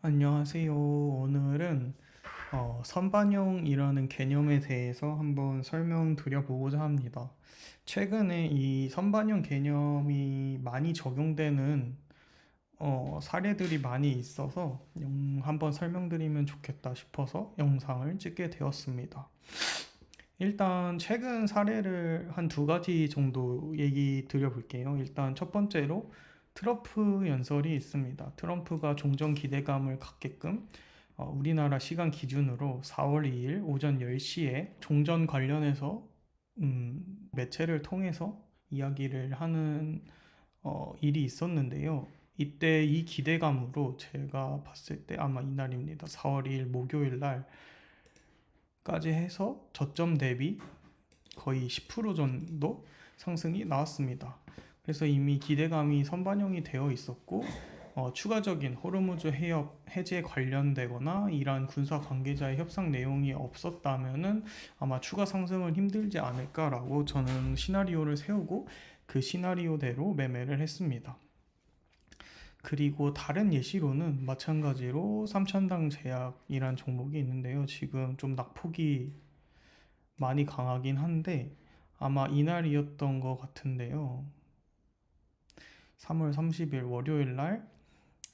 안녕하세요. 오늘은 선반영이라는 개념에 대해서 한번 설명드려보고자 합니다. 최근에 이 선반영 개념이 많이 적용되는 사례들이 많이 있어서 한번 설명드리면 좋겠다 싶어서 영상을 찍게 되었습니다. 일단 최근 사례를 한 두 가지 정도 얘기 드려볼게요. 일단 첫 번째로 트럼프 연설이 있습니다. 트럼프가 종전 기대감을 갖게끔 우리나라 시간 기준으로 4월 2일 오전 10시에 종전 관련해서 매체를 통해서 이야기를 하는 일이 있었는데요. 이때 이 기대감으로 제가 봤을 때 아마 이날입니다. 4월 2일 목요일 날까지 해서 저점 대비 거의 10% 정도 상승이 나왔습니다. 그래서 이미 기대감이 선반영이 되어 있었고 추가적인 호르무즈 해협 해제 관련되거나 이란 군사 관계자의 협상 내용이 없었다면은 아마 추가 상승은 힘들지 않을까라고 저는 시나리오를 세우고 그 시나리오대로 매매를 했습니다. 그리고 다른 예시로는 마찬가지로 삼천당 제약이란 종목이 있는데요. 지금 좀 낙폭이 많이 강하긴 한데 아마 이날이었던 것 같은데요. 3월 30일 월요일 날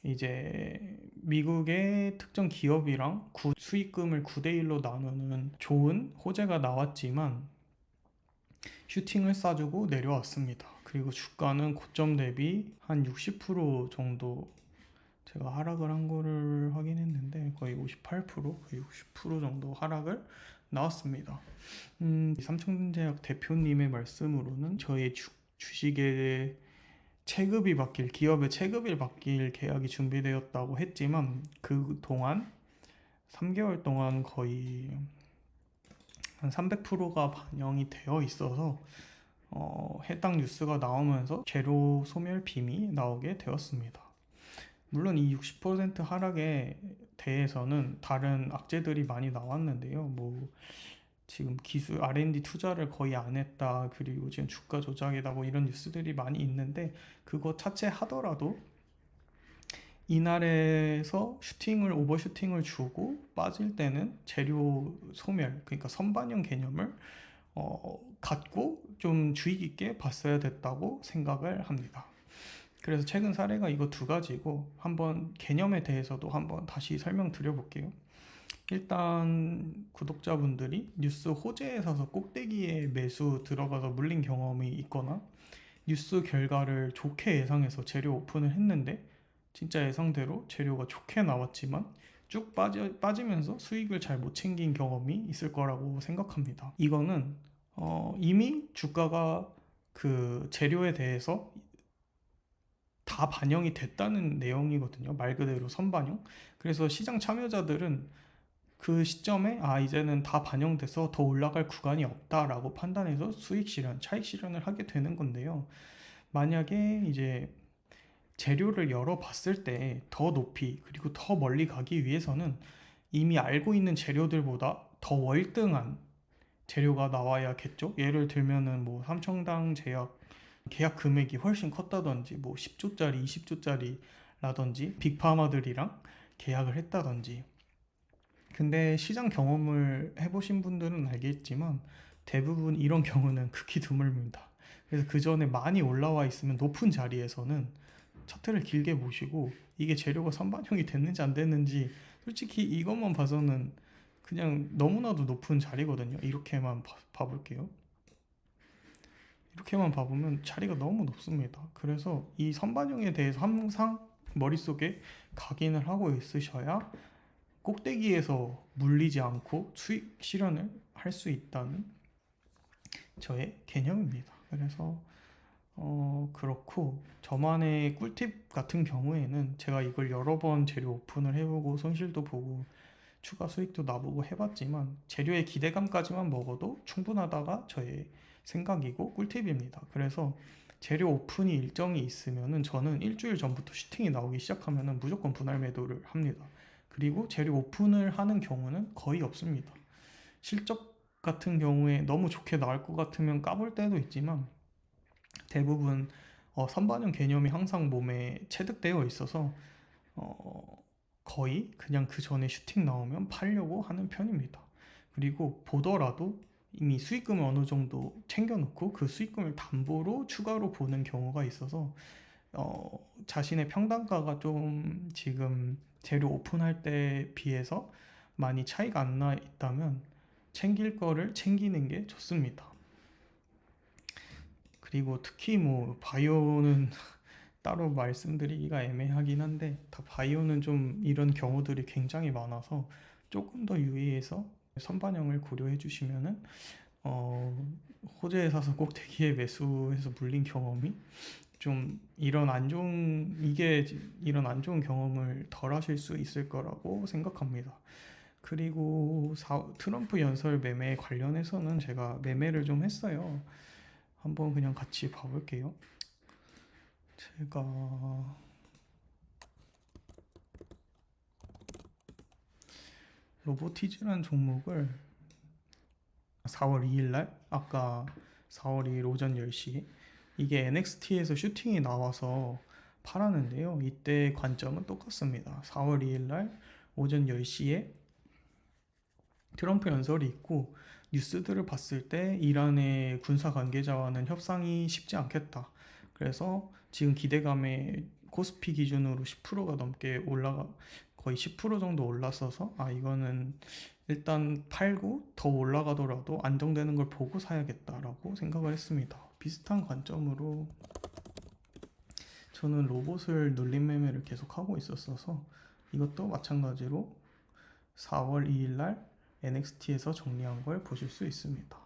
이제 미국의 특정 기업이랑 수익금을 9대1로 나누는 좋은 호재가 나왔지만 슈팅을 쏴주고 내려왔습니다. 그리고 주가는 고점 대비 한 60% 정도 제가 하락을 한 거를 확인했는데 거의 58%, 거의 60% 정도 하락을 나왔습니다. 삼성전자약 대표님의 말씀으로는 저희 주식의 체급이 바뀔 기업의 체급이 바뀔 계약이 준비되었다고 했지만 그 동안 3개월 동안 거의 한 300%가 반영이 되어 있어서 해당 뉴스가 나오면서 재료 소멸 빔이 나오게 되었습니다. 물론 이 60% 하락에 대해서는 다른 악재들이 많이 나왔는데요. 뭐 지금 기술 R&D 투자를 거의 안 했다. 그리고 지금 주가 조작이다. 뭐 이런 뉴스들이 많이 있는데 그거 차치하더라도 이날에서 오버슈팅을 주고 빠질 때는 재료 소멸, 그러니까 선반영 개념을 갖고 좀 주의 깊게 봤어야 됐다고 생각을 합니다. 그래서 최근 사례가 이거 두 가지고 한번 개념에 대해서도 한번 다시 설명드려 볼게요. 일단 구독자분들이 뉴스 호재에 사서 꼭대기에 매수 들어가서 물린 경험이 있거나 뉴스 결과를 좋게 예상해서 재료 오픈을 했는데 진짜 예상대로 재료가 좋게 나왔지만 쭉 빠지면서 수익을 잘 못 챙긴 경험이 있을 거라고 생각합니다. 이거는 이미 주가가 그 재료에 대해서 다 반영이 됐다는 내용이거든요. 말 그대로 선반영. 그래서 시장 참여자들은 그 시점에 이제는 다 반영돼서 더 올라갈 구간이 없다라고 판단해서 수익 실현, 차익 실현을 하게 되는 건데요. 만약에 이제 재료를 열어봤을 때 더 높이 그리고 더 멀리 가기 위해서는 이미 알고 있는 재료들보다 더 월등한 재료가 나와야겠죠. 예를 들면은 뭐 삼청당 제약 계약 금액이 훨씬 컸다든지 뭐 10조짜리, 20조짜리라든지 빅파마들이랑 계약을 했다든지. 근데 시장 경험을 해보신 분들은 알겠지만 대부분 이런 경우는 극히 드물습니다. 그래서 그 전에 많이 올라와 있으면 높은 자리에서는 차트를 길게 보시고 이게 재료가 선반영이 됐는지 안 됐는지 솔직히 이것만 봐서는 그냥 너무나도 높은 자리거든요. 이렇게만 봐볼게요. 이렇게만 봐보면 자리가 너무 높습니다. 그래서 이 선반영에 대해서 항상 머릿속에 각인을 하고 있으셔야 꼭대기에서 물리지 않고 수익 실현을 할 수 있다는 저의 개념입니다. 그래서 그렇고 저만의 꿀팁 같은 경우에는 제가 이걸 여러 번 재료 오픈을 해보고 손실도 보고 추가 수익도 나보고 해봤지만 재료의 기대감까지만 먹어도 충분하다가 저의 생각이고 꿀팁입니다. 그래서 재료 오픈이 일정이 있으면은 저는 일주일 전부터 슈팅이 나오기 시작하면은 무조건 분할 매도를 합니다. 그리고 재료 오픈을 하는 경우는 거의 없습니다. 실적 같은 경우에 너무 좋게 나올 것 같으면 까볼 때도 있지만 대부분 선반영 개념이 항상 몸에 체득되어 있어서 어, 거의 그냥 그 전에 슈팅 나오면 팔려고 하는 편입니다. 그리고 보더라도 이미 수익금을 어느 정도 챙겨놓고 그 수익금을 담보로 추가로 보는 경우가 있어서 자신의 평단가가 좀 지금 재료 오픈할 때 비해서 많이 차이가 안 나 있다면 챙길 거를 챙기는 게 좋습니다. 그리고 특히 뭐 바이오는 따로 말씀드리기가 애매하긴 한데 다 바이오는 좀 이런 경우들이 굉장히 많아서 조금 더 유의해서 선반영을 고려해 주시면은 호재에 사서 꼭대기에 매수해서 물린 경험이 좀 이런 안 좋은 경험을 덜 하실 수 있을 거라고 생각합니다. 그리고 트럼프 연설 매매 관련해서는 제가 매매를 좀 했어요. 한번 그냥 같이 봐볼게요. 제가 로보티즈라는 종목을 4월 2일 날 아까 4월 2일 오전 10시 이게 NXT에서 슈팅이 나와서 팔았는데요. 이때 관점은 똑같습니다. 4월 2일 날 오전 10시에 트럼프 연설이 있고 뉴스들을 봤을 때 이란의 군사 관계자와는 협상이 쉽지 않겠다. 그래서 지금 기대감에 코스피 기준으로 10%가 넘게 거의 10% 정도 올랐어서 이거는 일단 팔고 더 올라가더라도 안정되는 걸 보고 사야겠다라고 생각을 했습니다. 비슷한 관점으로 저는 로봇을 눌림 매매를 계속 하고 있었어서 이것도 마찬가지로 4월 2일 날 NXT에서 정리한 걸 보실 수 있습니다.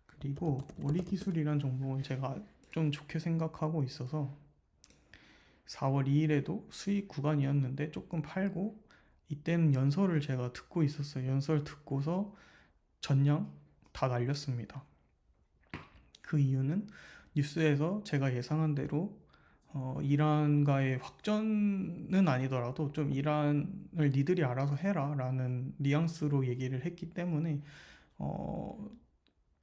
그리고 우리기술이란 종목은 제가 좀 좋게 생각하고 있어서 4월 2일에도 수익 구간이었는데 조금 팔고 이때는 연설을 제가 듣고 있었어요. 연설 듣고서 전량 다 날렸습니다. 그 이유는 뉴스에서 제가 예상한 대로 이란과의 확전은 아니더라도 좀 이란을 니들이 알아서 해라 라는 뉘앙스로 얘기를 했기 때문에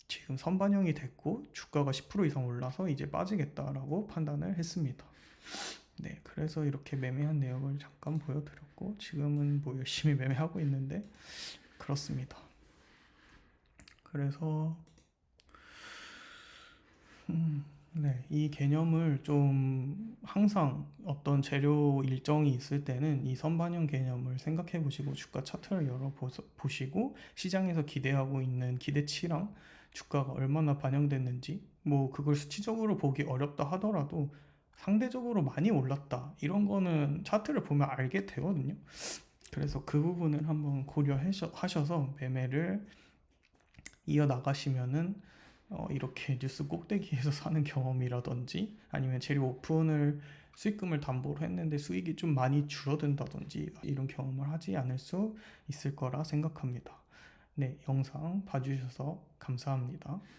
지금 선반영이 됐고 주가가 10% 이상 올라서 이제 빠지겠다라고 판단을 했습니다. 네, 그래서 이렇게 매매한 내역을 잠깐 보여드렸고 지금은 뭐 열심히 매매하고 있는데 그렇습니다. 그래서 네, 이 개념을 좀 항상 어떤 재료 일정이 있을 때는 이 선반영 개념을 생각해 보시고 주가 차트를 열어 보시고 시장에서 기대하고 있는 기대치랑 주가가 얼마나 반영됐는지 뭐 그걸 수치적으로 보기 어렵다 하더라도 상대적으로 많이 올랐다 이런 거는 차트를 보면 알게 되거든요. 그래서 그 부분을 한번 고려하셔서 매매를 이어 나가시면은 이렇게 뉴스 꼭대기에서 사는 경험이라든지 아니면 재료 오픈을 수익금을 담보로 했는데 수익이 좀 많이 줄어든다든지 이런 경험을 하지 않을 수 있을 거라 생각합니다. 네, 영상 봐주셔서 감사합니다.